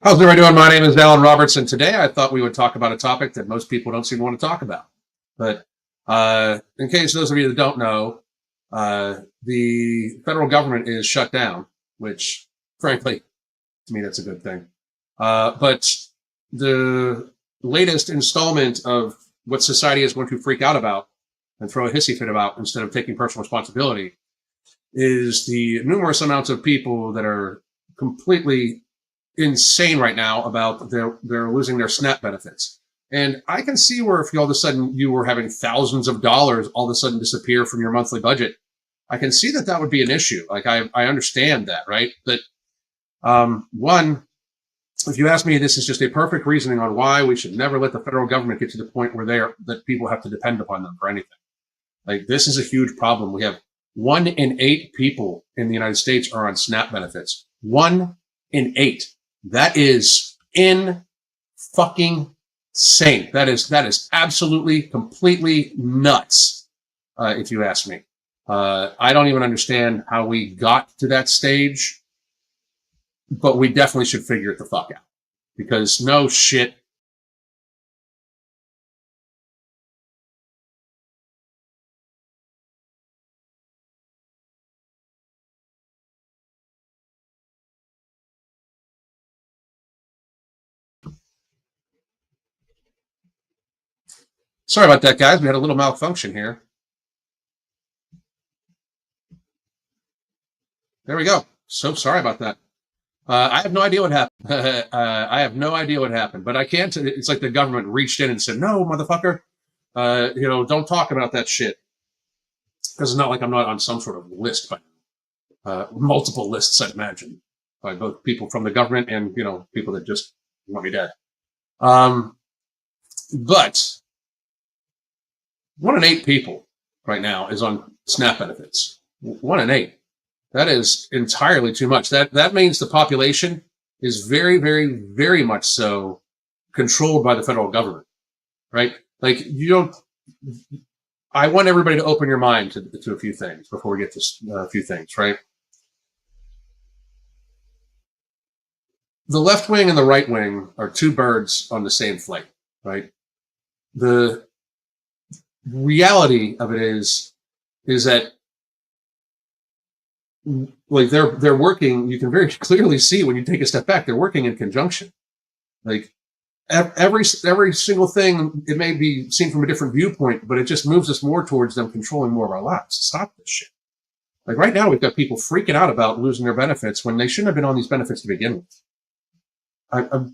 How's everybody doing? My name is Alan Roberts, and today I thought we would talk about a topic that most people don't seem to want to talk about. But in case those of you that don't know, the federal government is shut down, which, frankly, to me, that's a good thing. But the latest installment of what society is going to freak out about and throw a hissy fit about instead of taking personal responsibility is the numerous amounts of people that are completely insane right now about they're losing their SNAP benefits. And I can see where if all of a sudden you were having thousands of dollars all of a sudden disappear from your monthly budget, I can see that that would be an issue. Like I understand that, right? But one, if you ask me, this is just a perfect reasoning on why we should never let the federal government get to the point where that people have to depend upon them for anything. Like this is a huge problem. We have 1 in 8 people in the United States are on SNAP benefits. 1 in 8. That is in fucking sane. That is absolutely, completely nuts, if you ask me. I don't even understand how we got to that stage, but we definitely should figure it the fuck out. Because no shit. Sorry about that, guys. We had a little malfunction here. There we go. So sorry about that. I have no idea what happened. I have no idea what happened, but I can't. It's like the government reached in and said, "No, motherfucker, don't talk about that shit." Because it's not like I'm not on some sort of list, but multiple lists, I'd imagine, by both people from the government and people that just want me dead. But 1 in 8 people right now is on SNAP benefits. 1 in 8. That is entirely too much. That means the population is very, very, very much so controlled by the federal government, right? Like I want everybody to open your mind to a few things before we get to a few things, right? The left wing and the right wing are 2 birds on the same flight, right? The reality of it is that like they're working. You can very clearly see when you take a step back, they're working in conjunction. Like every single thing, it may be seen from a different viewpoint, but it just moves us more towards them controlling more of our lives. Stop this shit. Like right now, we've got people freaking out about losing their benefits when they shouldn't have been on these benefits to begin with.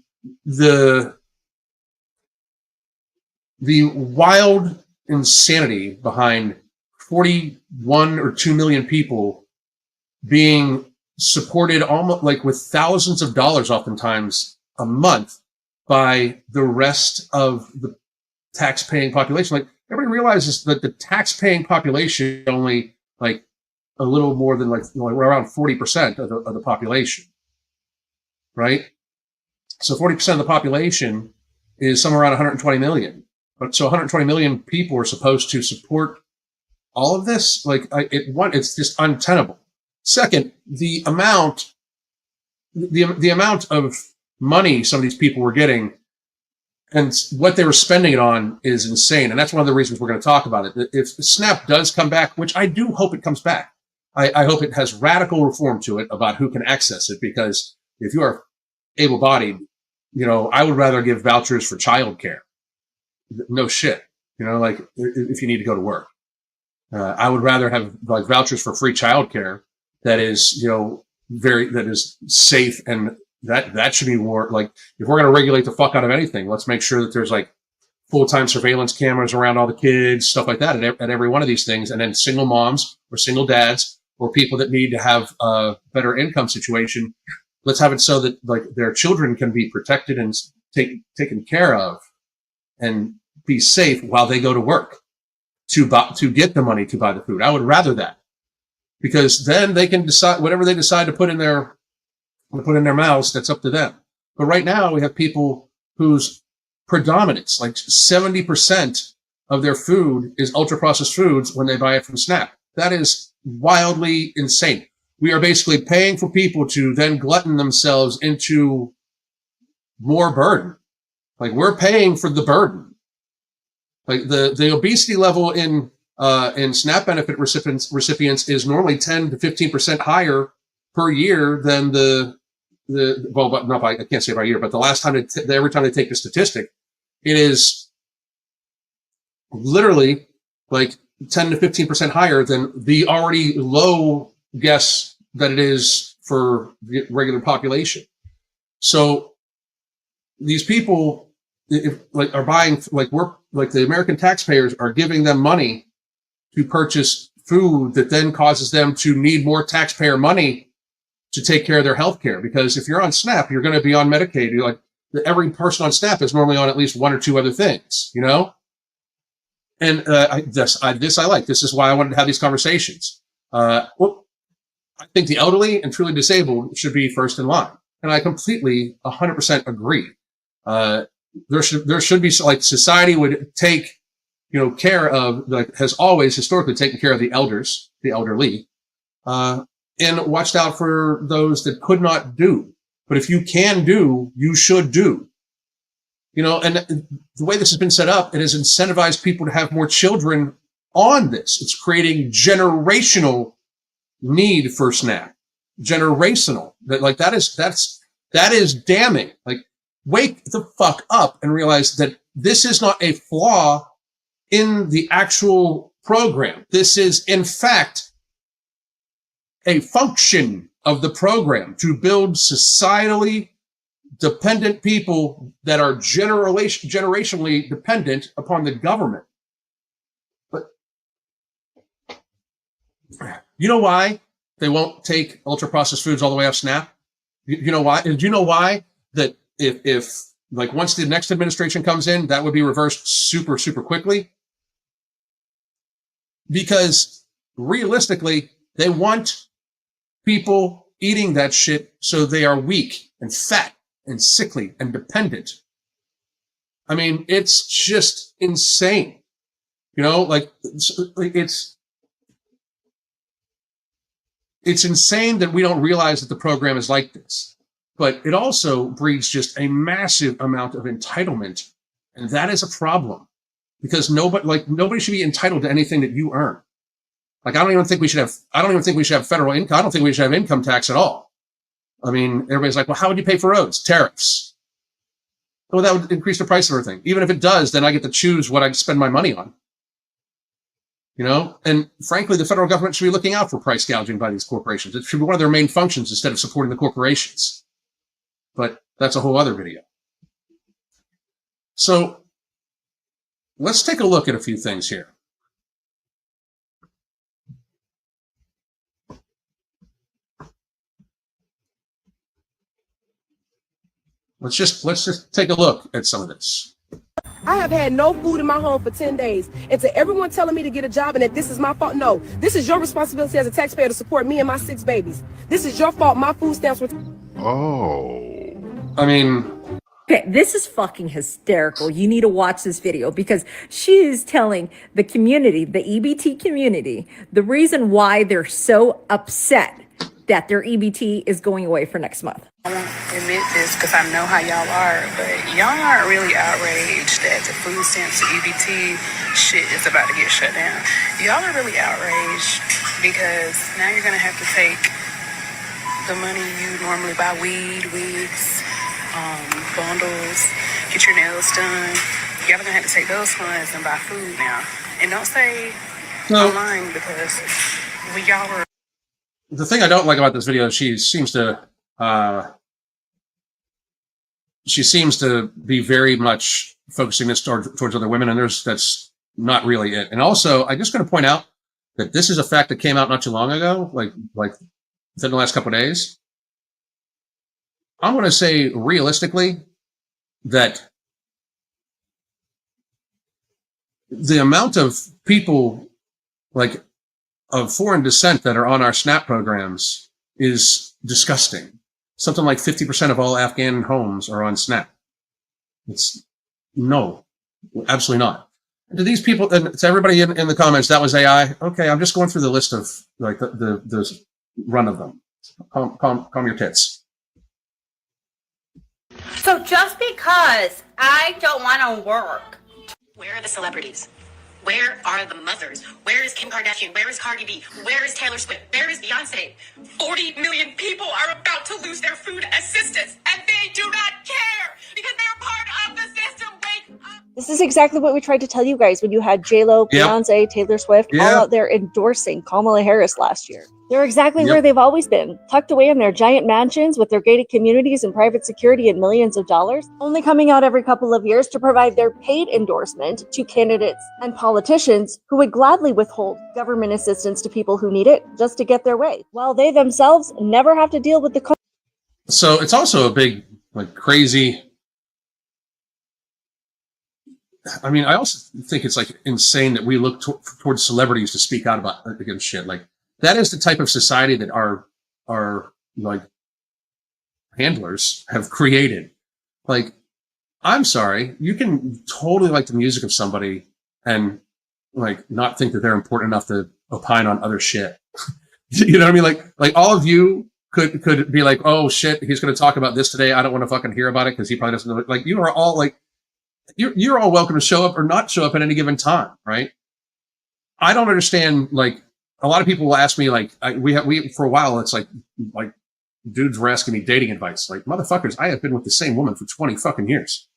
The wild insanity behind 41 or 2 million people being supported almost like with thousands of dollars oftentimes a month by the rest of the tax-paying population. Like everybody realizes that the tax-paying population is only like a little more than around 40% of the population, right? So 40% of the population is somewhere around 120 million. But so 120 million people are supposed to support all of this. It's just untenable. Second, the amount of money some of these people were getting and what they were spending it on is insane. And that's one of the reasons we're going to talk about it. If SNAP does come back, which I do hope it comes back, I hope it has radical reform to it about who can access it. Because if you are able-bodied, I would rather give vouchers for childcare. No shit. Like if you need to go to work, I would rather have like vouchers for free childcare that is, that is safe, and that should be more like if we're going to regulate the fuck out of anything, let's make sure that there's like full-time surveillance cameras around all the kids, stuff like that at every one of these things, and then single moms or single dads or people that need to have a better income situation. Let's have it so that like their children can be protected and taken care of and be safe while they go to work to get the money to buy the food. I would rather that, because then they can decide whatever they decide to put in their mouths. That's up to them. But right now we have people whose predominance, like 70% of their food is ultra processed foods when they buy it from SNAP. That is wildly insane. We are basically paying for people to then glutton themselves into more burden. Like, we're paying for the burden. Like, the obesity level in SNAP benefit recipients is normally 10 to 15% higher per year than but not by, I can't say by year, but the last time every time they take the statistic, it is literally like 10 to 15% higher than the already low guess that it is for the regular population. So these people are buying, the American taxpayers are giving them money to purchase food that then causes them to need more taxpayer money to take care of their health care. Because if you're on SNAP, you're going to be on Medicaid. You're like, every person on SNAP is normally on at least one or two other things, you know? And this I like. This is why I wanted to have these conversations. I think the elderly and truly disabled should be first in line. And I completely 100% agree. There should be, like, society would take, care of, like, has always historically taken care of the elders, the elderly, and watched out for those that could not do. But if you can do, you should do. And the way this has been set up, it has incentivized people to have more children on this. It's creating generational need for SNAP. Generational. That is damning. Like, wake the fuck up and realize that this is not a flaw in the actual program. This is, in fact, a function of the program to build societally dependent people that are generationally dependent upon the government. But you know why they won't take ultra-processed foods all the way off SNAP? You know why? Do you know why that if like, once the next administration comes in, that would be reversed super, super quickly? Because realistically, they want people eating that shit so they are weak and fat and sickly and dependent. I mean, it's just insane. It's insane that we don't realize that the program is like this. But it also breeds just a massive amount of entitlement. And that is a problem. Because nobody should be entitled to anything that you earn. Like, I don't even think we should have federal income. I don't think we should have income tax at all. I mean, everybody's like, well, how would you pay for roads? Tariffs. Well, that would increase the price of everything. Even if it does, then I get to choose what I spend my money on. And frankly, the federal government should be looking out for price gouging by these corporations. It should be one of their main functions instead of supporting the corporations. But that's a whole other video. So let's take a look at a few things here. Let's just take a look at some of this. I have had no food in my home for 10 days. And to everyone telling me to get a job and that this is my fault, no. This is your responsibility as a taxpayer to support me and my 6 babies. This is your fault. My food stamps were... Oh. I mean... Okay, this is fucking hysterical. You need to watch this video because she is telling the community, the EBT community, the reason why they're so upset that their EBT is going away for next month. I won't admit this because I know how y'all are, but y'all aren't really outraged that the food stamps to EBT shit is about to get shut down. Y'all are really outraged because now you're going to have to take the money you normally buy weed, wigs, bundles, get your nails done. Y'all are going to have to take those funds and buy food now. And don't say I'm lying because y'all were... The thing I don't like about this video is she seems to be very much focusing this towards other women, and that's not really it. And also, I'm just going to point out that this is a fact that came out not too long ago, like within the last couple of days. I'm going to say realistically that the amount of people of foreign descent that are on our SNAP programs is disgusting. Something like 50% of all Afghan homes are on SNAP. No, absolutely not. And to these people, and to everybody in the comments, that was AI. Okay, I'm just going through the list of the run of them. Calm your tits. So just because I don't want to work. Where are the celebrities? Where are the mothers? Where is Kim Kardashian? Where is Cardi B? Where is Taylor Swift? Where is Beyonce? 40 million people are about to lose their food assistance, and they do not care because they're part of the system. Wake up. This is exactly what we tried to tell you guys when you had J-Lo, Yep. Beyonce, Taylor Swift all Yep. out there endorsing Kamala Harris last year. They're exactly Yep. where they've always been, tucked away in their giant mansions with their gated communities and private security and millions of dollars, only coming out every couple of years to provide their paid endorsement to candidates and politicians who would gladly withhold government assistance to people who need it just to get their way, while they themselves never have to deal with the So it's also a big, like, crazy. I mean, I also think it's like insane that we look towards celebrities to speak out about against shit. Like, that is the type of society that our like handlers have created. Like, I'm sorry, you can totally like the music of somebody and like not think that they're important enough to opine on other shit. You know what I mean? Like all of you could be like, oh shit, he's going to talk about this today. I don't want to fucking hear about it because he probably doesn't know it. Like, you are all like, you're all welcome to show up or not show up at any given time, right? I don't understand. Like, a lot of people will ask me, like, we for a while, it's like dudes were asking me dating advice. Like, motherfuckers, I have been with the same woman for 20 fucking years.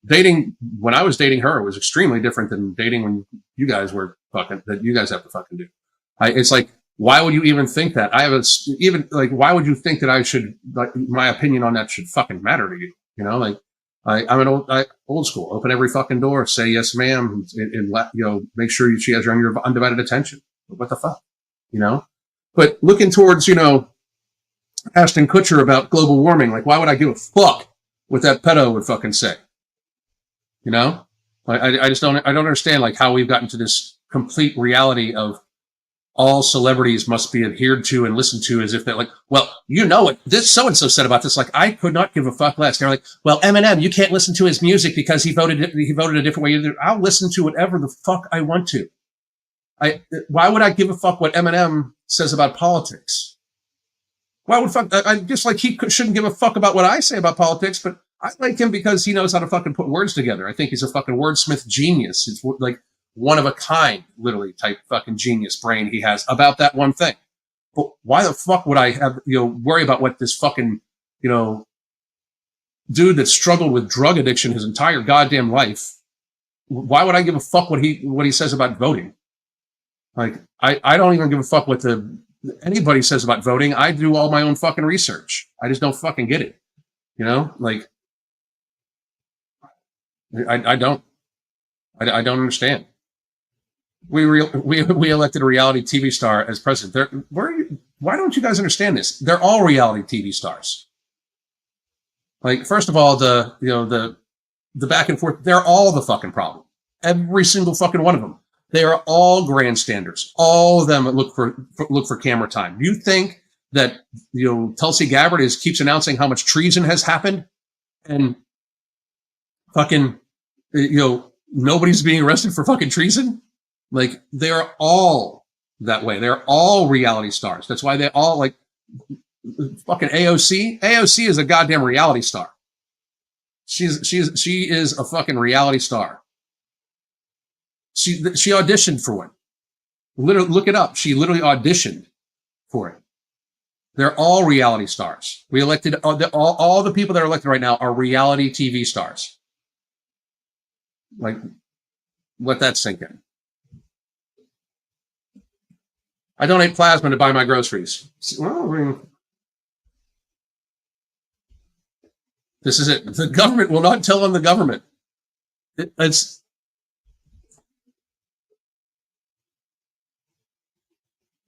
Dating, when I was dating her, was extremely different than dating when you guys were fucking, that you guys have to fucking do. It's like, why would you even think that? Why would you think that I should, like, my opinion on that should fucking matter to you? You know, like, I'm an old school. Open every fucking door. Say yes, ma'am, and let, you know, make sure she has your undivided attention. What the fuck, you know? But looking towards, you know, Ashton Kutcher about global warming, like, why would I give a fuck what that pedo would fucking say? You know, I just don't understand, like, how we've gotten to this complete reality of all celebrities must be adhered to and listened to as if they're like, well, you know what this so-and-so said about this. Like, I could not give a fuck less. They're like, well, Eminem, you can't listen to his music because he voted a different way. I'll listen to whatever the fuck I want to. Why would I give a fuck what Eminem says about politics? Why would fuck? I just, like, he shouldn't give a fuck about what I say about politics, but I like him because he knows how to fucking put words together. I think he's a fucking wordsmith genius. It's like one of a kind, literally, type fucking genius brain he has about that one thing. But why the fuck would I have, you know, worry about what this fucking, you know, dude that struggled with drug addiction his entire goddamn life? Why would I give a fuck what he says about voting? Like, I don't even give a fuck what anybody says about voting. I do all my own fucking research. I just don't fucking get it. You know, like, I don't understand. We elected a reality TV star as president. Why don't you guys understand this? They're all reality TV stars. Like, first of all, the back and forth, they're all the fucking problem. Every single fucking one of them. They are all grandstanders. All of them look for camera time. You think that, you know, Tulsi Gabbard keeps announcing how much treason has happened, and fucking, you know, nobody's being arrested for fucking treason? Like, they're all that way. They're all reality stars. That's why they all, like, fucking AOC. AOC is a goddamn reality star. She is a fucking reality star. She auditioned for one. Literally, look it up. She literally auditioned for it. They're all reality stars. We elected all the people that are elected right now are reality TV stars. Like, let that sink in. I donate plasma to buy my groceries. Well, I mean, this is it. The government will not tell on the government.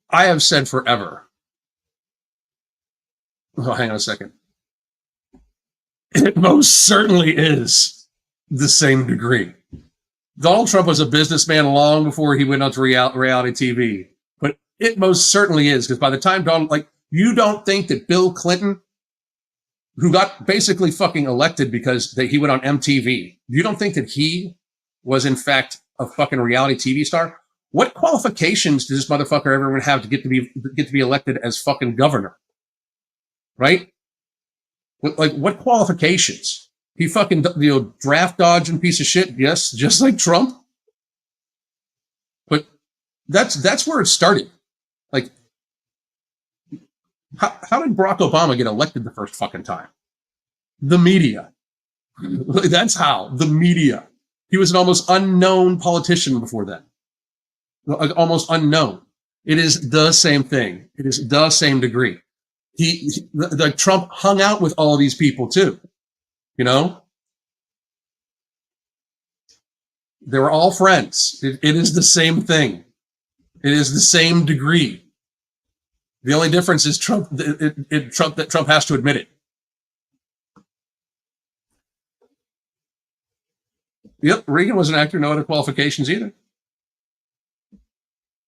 I have said forever. Oh, hang on a second. It most certainly is the same degree. Donald Trump was a businessman long before he went on to reality TV. But it most certainly is, because by the time you don't think that Bill Clinton, who got basically fucking elected because he went on MTV, you don't think that he was in fact a fucking reality TV star? What qualifications does this motherfucker ever have to get to be elected as fucking governor? Right? Like, what qualifications? He fucking, draft dodging piece of shit. Yes, just like Trump. But that's where it started. Like, how did Barack Obama get elected the first fucking time? The media. That's how. The media. He was an almost unknown politician before then. Almost unknown. It is the same thing. It is the same degree. The Trump hung out with all of these people too. You know? They were all friends. It is the same thing. It is the same degree. The only difference is Trump has to admit it. Yep, Reagan was an actor, no other qualifications either.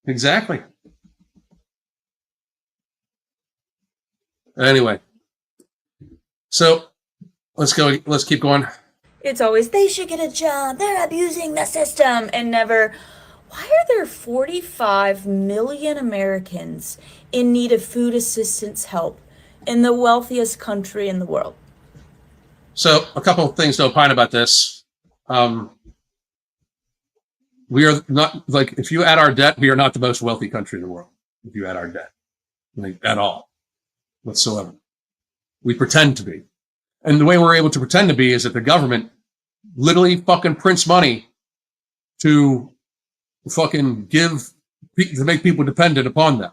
Exactly. Anyway, so let's keep going. It's always, they should get a job, they're abusing the system, and never, why are there 45 million Americans in need of food assistance help in the wealthiest country in the world? So a couple of things to opine about this. We are not, like, if you add our debt, we are not the most wealthy country in the world. If you add our debt, like, at all, whatsoever. We pretend to be. And the way we're able to pretend to be is that the government literally fucking prints money to fucking to make people dependent upon them.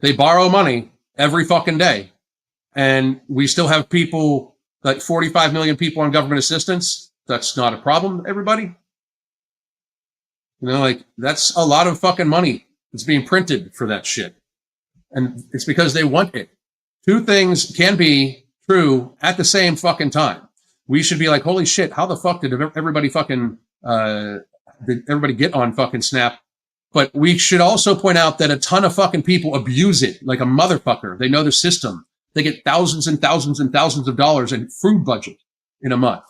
They borrow money every fucking day. And we still have people, like 45 million people on government assistance. That's not a problem, everybody. You know, like, that's a lot of fucking money that's being printed for that shit. And it's because they want it. Two things can be true at the same fucking time. We should be like, holy shit, how the fuck did everybody get on fucking Snap? But we should also point out that a ton of fucking people abuse it like a motherfucker. They know the system. They get thousands and thousands and thousands of dollars in food budget in a month.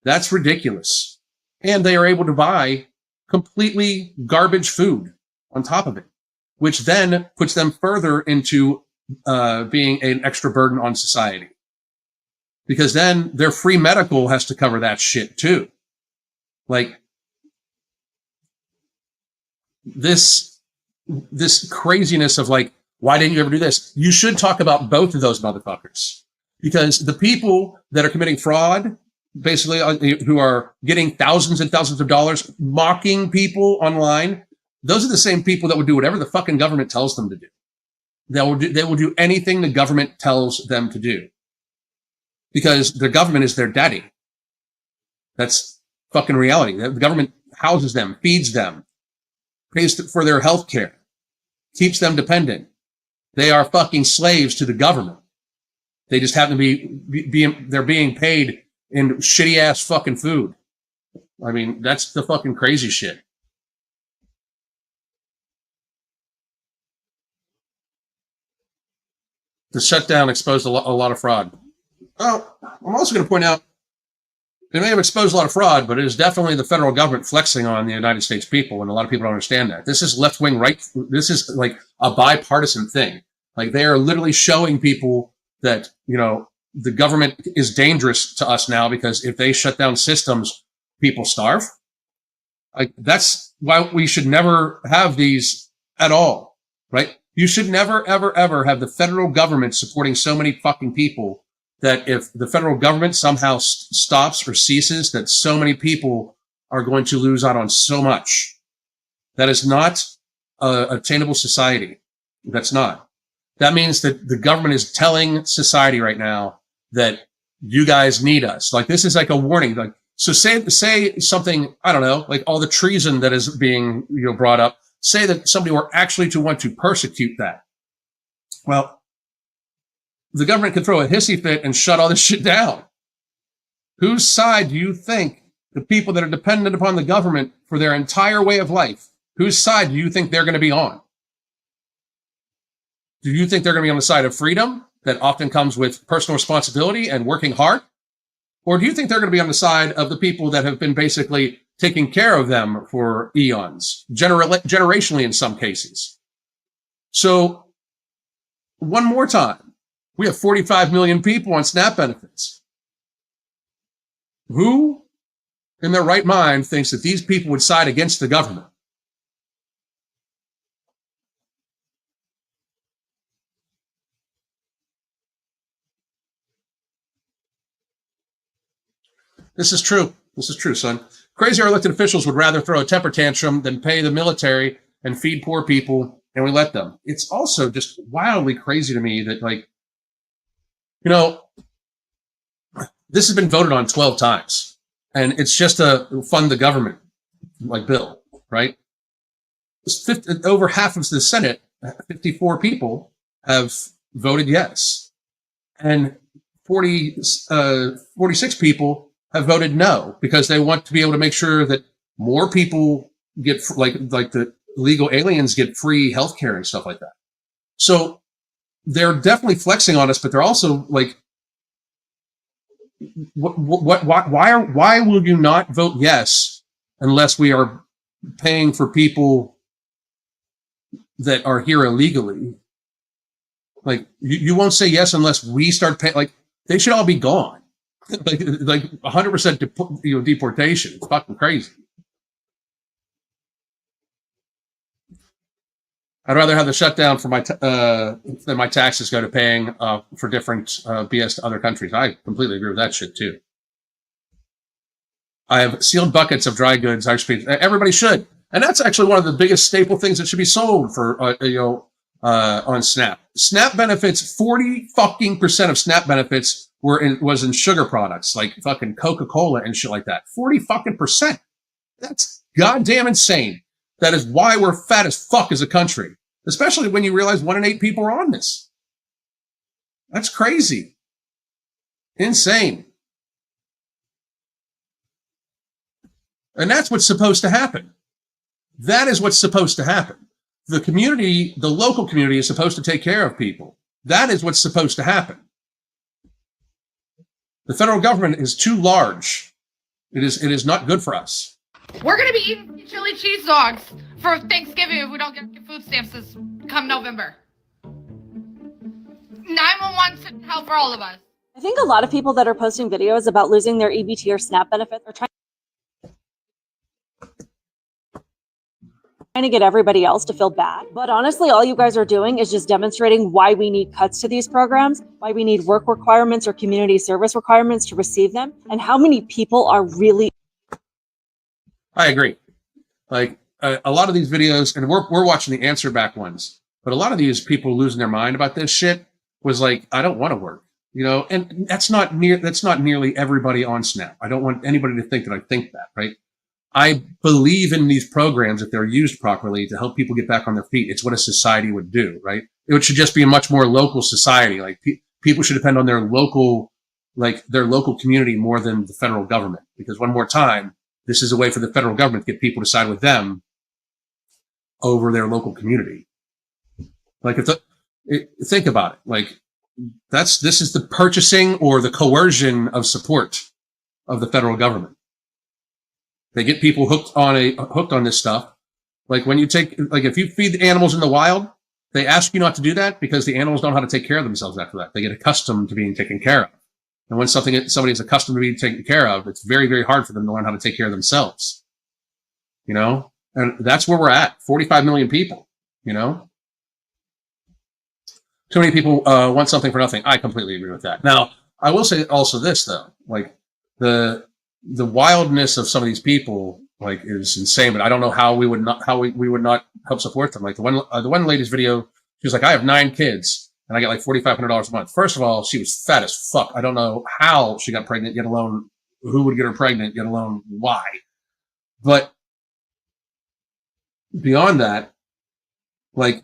That's ridiculous. And they are able to buy completely garbage food on top of it, which then puts them further into being an extra burden on society. Because then their free medical has to cover that shit too. Like, this craziness of like, why didn't you ever do this? You should talk about both of those motherfuckers. Because the people that are committing fraud, basically, who are getting thousands and thousands of dollars, mocking people online, those are the same people that would do whatever the fucking government tells them to do. They will do anything the government tells them to do. Because the government is their daddy. That's fucking reality. The government houses them, feeds them, pays for their health care, keeps them dependent. They are fucking slaves to the government. They just happen to they're being paid in shitty ass fucking food. I mean, that's the fucking crazy shit. The shutdown exposed a lot of fraud. Well, I'm also going to point out, it may have exposed a lot of fraud, but it is definitely the federal government flexing on the United States people, and a lot of people don't understand that. This is left-wing, right? This is like a bipartisan thing. Like, they are literally showing people that, you know, the government is dangerous to us now because if they shut down systems, people starve. Like, that's why we should never have these at all, right? You should never, ever, ever have the federal government supporting so many fucking people that if the federal government somehow stops or ceases, that so many people are going to lose out on so much. That is not a attainable society. That's not. That means that the government is telling society right now that you guys need us. Like, this is like a warning. Like, so say something, I don't know, like all the treason that is being, you know, brought up. Say that somebody were actually to want to persecute that. Well, the government can throw a hissy fit and shut all this shit down. Whose side do you think the people that are dependent upon the government for their entire way of life, whose side do you think they're going to be on? Do you think they're going to be on the side of freedom that often comes with personal responsibility and working hard? Or do you think they're going to be on the side of the people that have been basically taking care of them for eons, generationally in some cases? So one more time, We have 45 million people on SNAP benefits. Who in their right mind thinks that these people would side against the government? This is true. This is true, son. Crazy our elected officials would rather throw a temper tantrum than pay the military and feed poor people, and we let them. It's also just wildly crazy to me that, like, you know, this has been voted on 12 times, and it's just a fund the government, like, bill, right? Over half of the Senate, 54 people, have voted yes, and 46 people have voted no, because they want to be able to make sure that more people get, like the illegal aliens get free healthcare and stuff like that. So they're definitely flexing on us, but they're also like, why will you not vote yes unless we are paying for people that are here illegally? Like, you won't say yes unless we start paying. Like, they should all be gone. like 100% deportation. It's fucking crazy. I'd rather have the shutdown for my than my taxes go to paying for different BS to other countries. I completely agree with that shit too. I have sealed buckets of dry goods. Everybody should, and that's actually one of the biggest staple things that should be sold for on SNAP. SNAP benefits, 40% of SNAP benefits was in sugar products like fucking Coca-Cola and shit like that. 40%. That's goddamn insane. That is why we're fat as fuck as a country, especially when you realize 1 in 8 people are on this. That's crazy. Insane. And that's what's supposed to happen. That is what's supposed to happen. The community, the local community, is supposed to take care of people. That is what's supposed to happen. The federal government is too large. It is not good for us. We're going to be eating chili cheese dogs for Thanksgiving if we don't get food stamps this come November. 911 should help for all of us. I think a lot of people that are posting videos about losing their EBT or SNAP benefits are trying to get everybody else to feel bad. But honestly, all you guys are doing is just demonstrating why we need cuts to these programs, why we need work requirements or community service requirements to receive them, and how many people are really... I agree. Like a lot of these videos, and we're watching the answer back ones, but a lot of these people losing their mind about this shit was like, I don't want to work, and that's not nearly everybody on SNAP. I don't want anybody to think that I think that, right? I believe in these programs if they're used properly to help people get back on their feet. It's what a society would do, right? It should just be a much more local society. Like people should depend on their local community more than the federal government. Because one more time, this is a way for the federal government to get people to side with them over their local community. Like, think about it. Like, this is the purchasing or the coercion of support of the federal government. They get people hooked on this stuff. Like if you feed the animals in the wild, they ask you not to do that because the animals don't know how to take care of themselves after that. They get accustomed to being taken care of. And when somebody is accustomed to being taken care of, it's very, very hard for them to learn how to take care of themselves. And that's where we're at. 45 million people, Too many people want something for nothing. I completely agree with that. Now, I will say also this, though. Like, the wildness of some of these people, like, is insane, but I don't know how we would not help support them. Like the one lady's video, she was like, I have 9 kids and I get like $4,500 a month. First of all, she was fat as fuck. I don't know how she got pregnant, yet alone who would get her pregnant, yet alone why. But beyond that, like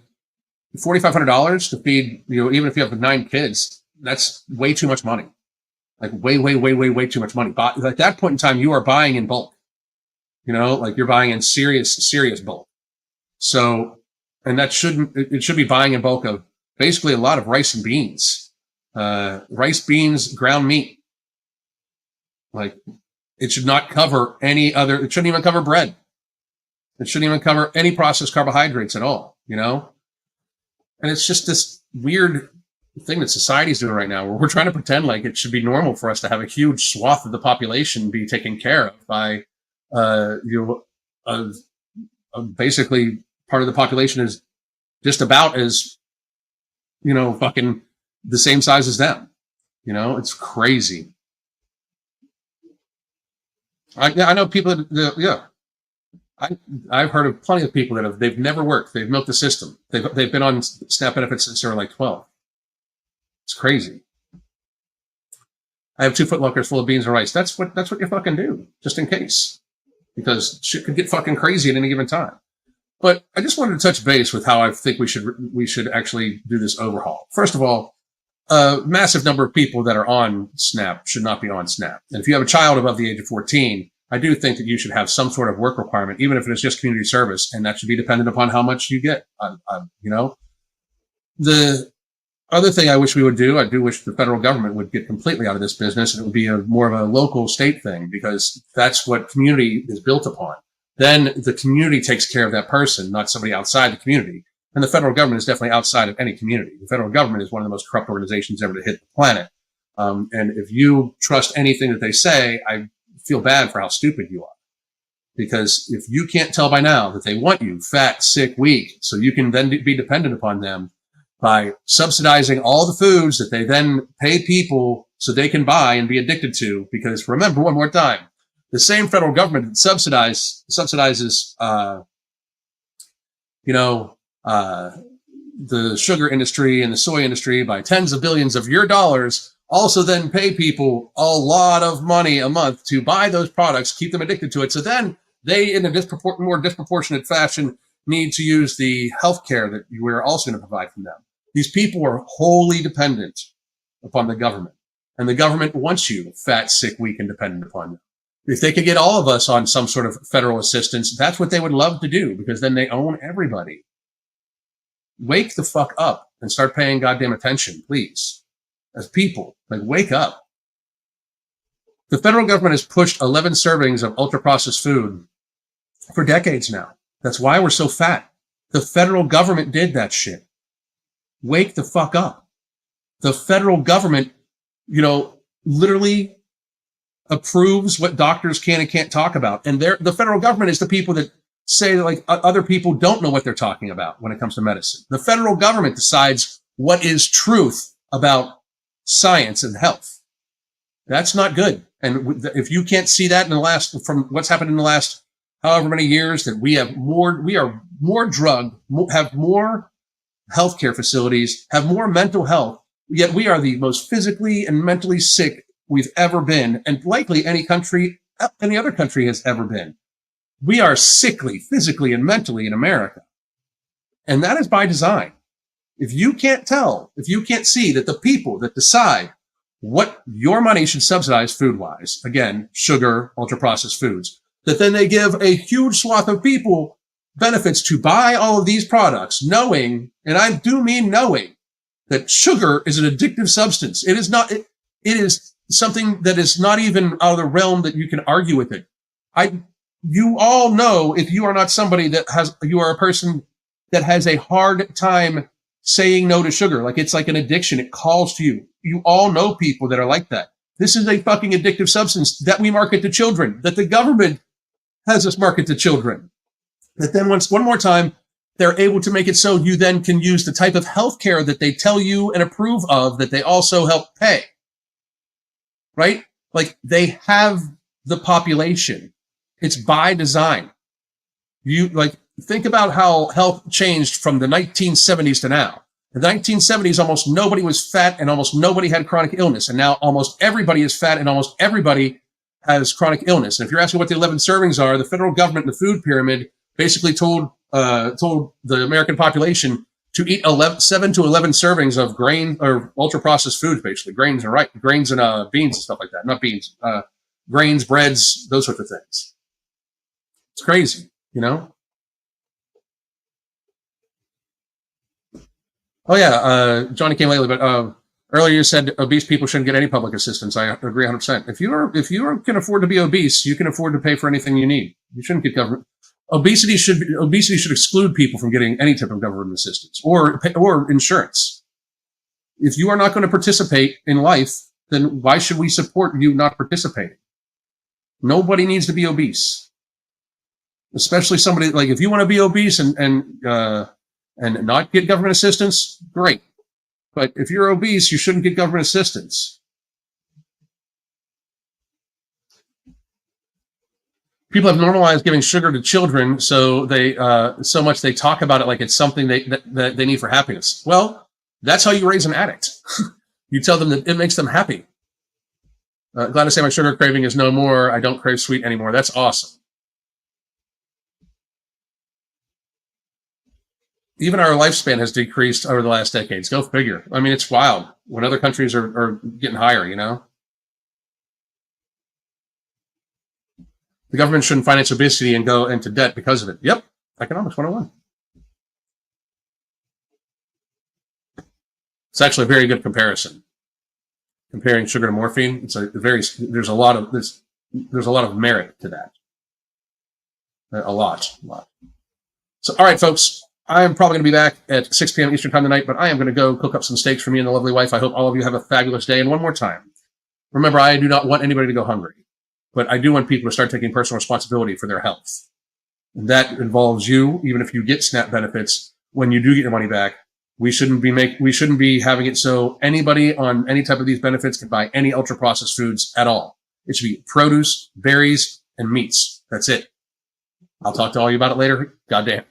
$4,500 to feed, even if you have 9 kids, that's way too much money. Like way, way, way, way, way too much money. But at that point in time, you are buying in bulk. Like you're buying in serious bulk. So, and it should be buying in bulk of basically a lot of rice and beans, ground meat. Like, it should not cover it shouldn't even cover bread. It shouldn't even cover any processed carbohydrates at all, And it's just this weird thing that society's doing right now, where we're trying to pretend like it should be normal for us to have a huge swath of the population be taken care of by, basically part of the population is just about as, fucking the same size as them. It's crazy. I know people that, I've heard of plenty of people that they've never worked. They've milked the system. They've been on SNAP benefits since they were like 12. It's crazy. I have 2 Foot Lockers full of beans and rice. That's what you fucking do, just in case, because shit could get fucking crazy at any given time. But I just wanted to touch base with how I think we should actually do this overhaul. First of all, a massive number of people that are on SNAP should not be on SNAP. And if you have a child above the age of 14, I do think that you should have some sort of work requirement, even if it's just community service, and that should be dependent upon how much you get. The other thing I wish we would do, I do wish the federal government would get completely out of this business, and it would be more of a local state thing, because that's what community is built upon. Then the community takes care of that person, not somebody outside the community. And the federal government is definitely outside of any community. The federal government is one of the most corrupt organizations ever to hit the planet. And if you trust anything that they say, I feel bad for how stupid you are. Because if you can't tell by now that they want you fat, sick, weak, so you can then be dependent upon them by subsidizing all the foods that they then pay people so they can buy and be addicted to. Because remember, one more time, the same federal government that subsidizes, the sugar industry and the soy industry by tens of billions of your dollars also then pay people a lot of money a month to buy those products, keep them addicted to it. So then they, in a more disproportionate fashion, need to use the healthcare that we're also going to provide from them. These people are wholly dependent upon the government, and the government wants you fat, sick, weak, and dependent upon them. If they could get all of us on some sort of federal assistance, that's what they would love to do, because then they own everybody. Wake the fuck up and start paying goddamn attention, please. As people, wake up. The federal government has pushed 11 servings of ultra-processed food for decades now. That's why we're so fat. The federal government did that shit. Wake the fuck up. The federal government, literally approves what doctors can and can't talk about. And the federal government is the people that say other people don't know what they're talking about when it comes to medicine. The federal government decides what is truth about science and health. That's not good. And if you can't see that from what's happened in the last however many years, that we are more drugged, have more healthcare facilities, have more mental health, yet we are the most physically and mentally sick we've ever been, and likely any other country has ever been. We are sickly, physically and mentally in America. And that is by design. If you can't see that the people that decide what your money should subsidize food-wise, again, sugar, ultra-processed foods, that then they give a huge swath of people benefits to buy all of these products, knowing, and I do mean knowing, that sugar is an addictive substance. It is not, it is something that is not even out of the realm that you can argue with it. You all know, if you are not somebody you are a person that has a hard time saying no to sugar. It's like an addiction. It calls to you. You all know people that are like that. This is a fucking addictive substance that we market to children, that the government has us market to children. That then one more time, they're able to make it so you then can use the type of healthcare that they tell you and approve of, that they also help pay. Right? They have the population. It's by design. Think about how health changed from the 1970s to now. In the 1970s, almost nobody was fat and almost nobody had chronic illness. And now almost everybody is fat and almost everybody has chronic illness. And if you're asking what the 11 servings are, the federal government, the food pyramid, basically told the American population to eat 7 to 11 servings of grain or ultra-processed foods, basically. Grains and beans and stuff like that. Not beans. Grains, breads, those sorts of things. It's crazy, Oh yeah, Johnny came lately, but earlier you said obese people shouldn't get any public assistance. I agree 100%. If you can afford to be obese, you can afford to pay for anything you need. You shouldn't get government. Obesity should exclude people from getting any type of government assistance or insurance. If you are not going to participate in life, then why should we support you not participating? Nobody needs to be obese, especially somebody like if you want to be obese and not get government assistance, great. But if you're obese, you shouldn't get government assistance. People have normalized giving sugar to children, so they so much they talk about it like it's something that they need for happiness. Well, that's how you raise an addict. You tell them that it makes them happy. Glad to say my sugar craving is no more. I don't crave sweet anymore. That's awesome. Even our lifespan has decreased over the last decades. Go figure. I mean, it's wild when other countries are getting higher, you know? The government shouldn't finance obesity and go into debt because of it. Yep. Economics 101. It's actually a very good comparison. Comparing sugar to morphine, it's there's a lot of merit to that. A lot. So, all right, folks, I'm probably going to be back at 6 p.m. Eastern time tonight, but I am going to go cook up some steaks for me and the lovely wife. I hope all of you have a fabulous day. And one more time, remember, I do not want anybody to go hungry, but I do want people to start taking personal responsibility for their health. And that involves you, even if you get SNAP benefits, when you do get your money back. We shouldn't be having it so anybody on any type of these benefits can buy any ultra processed foods at all. It should be produce, berries, and meats. That's it. I'll talk to all you about it later. Goddamn.